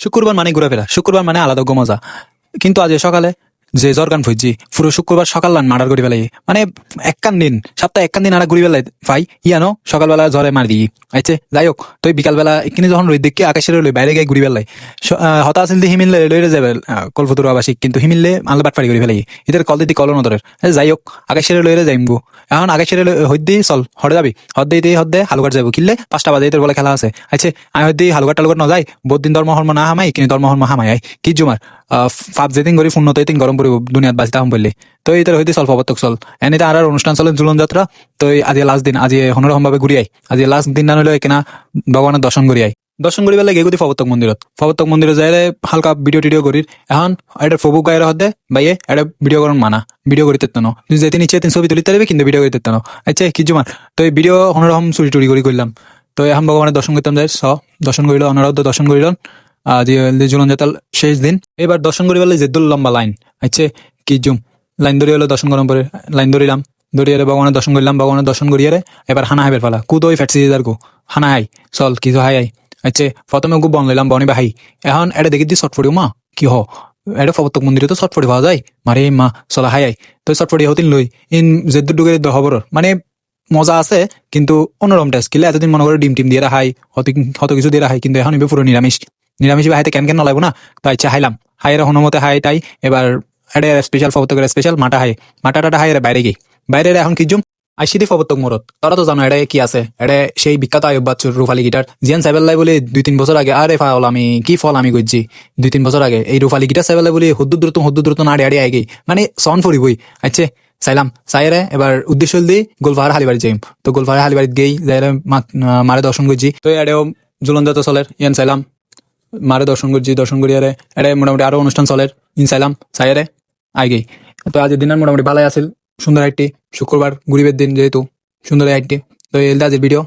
শুক্রবার মানে ঘোরাফেরা, শুক্রবার মানে আলাদা মজা। কিন্তু আজ সকালে যে জরগান ফুজি পুরো শুক্রবার সকাল লান মার্ডার করি ফেলাই, মানে একখান দিন সপ্তাহে একখান দিন আর ঘুরি বেলায় ভাই ইয়ানো সকালবেলা জ্বরে মারি দিই। আচ্ছা যাই হোক, তো বিকালবেলা এখানে যখন রোদ দেখি আকাশের লই বাইরে গিয়ে ঘুরি বেলায় হতা আসিল দিয়ে হিমিললে লইরে যাবে কলফতুর আবাসিক, কিন্তু হিমিললে আলো বাটফাড়ি করে ফেলাই এদের কল দিতে কল নদরের। যাই হোক আকাশের লইরে যাইম গো, এখন আকাশের হদ্দি চল হরে যাবি হদ্দে দিয়ে হদ্দে হালুঘাট যাবো কিনলে 5টা বাজে এদের বলে খেলা আছে। আচ্ছা আমি হদ্দি হালুঘাট টালুঘাট ন যাই, বহুত দিন ধর্ম হর্ম না হামাই কিন্তু ধর্ম হর্ম হামাই আই কি জুমার ফাপ যেদিন করি ফোন নতুন গরম পড়ব দুনিয়াত বাঁচতে হাম বললে। তো এইটার হইতে চল প্রবর্তক চল এনিতে আর অনুষ্ঠান চলে ঝুলন যাত্রা। তো আজি লাস্ট দিন, আজি হনরকম ভাবে ঘুরি আই, আজি লাস্ট দিন না হলে কিনা ভগবানের দর্শন করি আই। দর্শন করি পেলে গেগুতি প্রবর্তক মন্দিরত, প্রবর্তক মন্দিরে যাই হালকা ভিডিও টিডিও করির। এখন এটা ফবুক গায়ের হদে বাইয়ে এটা ভিডিও করুন মানা, ভিডিও করিতে ন তুই যেতে নিচে তিন ছবি তুলিতে পারবি কিন্তু ভিডিও করিতে ন। আচ্ছা কি জুমার তো এই ভিডিও হনরকম চুরি টুরি করি করলাম। তো এখন ভগবানের দর্শন করতাম যাই দর্শন করিল, অনারদ দর্শন করিল। ঝুলন যাতাল শেষ দিন, এবার দর্শন করি পেলে যেদুল লম্বা লাইন। আচ্ছা কি জুম লাইন ধরে হলো দর্শন গরম পরে লাইন ধরিলাম, ধরিয়ে ভগবানের দর্শন করলাম, ভগবানের দর্শন করিয়ে এবার হানা হাইবের ফেলা কুদ ওই ফ্যাটসি যার গো হানা হাই চল কিছু হাই আই। আচ্ছা প্রথমে গু বন লইলাম বনি বাহাই, এখন এটা দেখি দি চটফড়ি মা কি হ এটা প্রবর্তক মন্দিরে তো চটফড়ি পাওয়া যায় মারে মা চলা হাই আই। তো চটফড়ি হতিন লই ইন যেদুর ডুগে খবর মানে মজা আছে কিন্তু অন্যরকম টেস্ট কিলে এতদিন মনে করে ডিম টিম দিয়ে হাই হত কিছু দিয়ে হাই, কিন্তু এখন এবার পুরো নিরামিষ নিরামিষ হাইতে কেন কেন লাগবো না। তো ইচ্ছা হাইলাম হাইয়ের হনুমতে হাই তাই এবার এটা স্পেশাল প্রবর্তকের স্পেশাল মাটা হাই মাটা টাটা হাই বাইরে গিয়ে বাইরে এখন কি জুম আইসিদি প্রবর্তক মোরত তোরা তো জানো এটা কি আছে, এটা সেই বিখ্যাত আয়ুব বাচ্চুর রুফালি গিটার জিয়ান সাইবেল্লাই বলে 2-3 বছর আগে আরে ফল আমি কি ফল আমি করছি 2-3 বছর আগে এই রুফালি গিটার সাইবেল্লাই বলে হুদ্দুর দ্রুত না আড়ে আগে মানে সন ফরিবই। আচ্ছা চাইলাম চাইরে এবার উদ্দেশ্য দিয়ে গোলপাহাড় হালিবাড়ি যাইম। তো গোলপাহাড় হালিবাড়িত গেই যাই মারে দর্শন করছি। তো এটাও ঝুলন যাত্রা চলের ইয়ান চাইলাম মারে দর্শন করছি, দর্শন করি আরে এটা মোটামুটি আরো অনুষ্ঠান চলের ইন চাইলাম চাইরে আই গেই। তো আজের দিনের মোটামুটি ভালাই আছিল, সুন্দর একটি শুক্রবার গরিবের দিন যেহেতু সুন্দর একটি। তো এই আজের ভিডিও।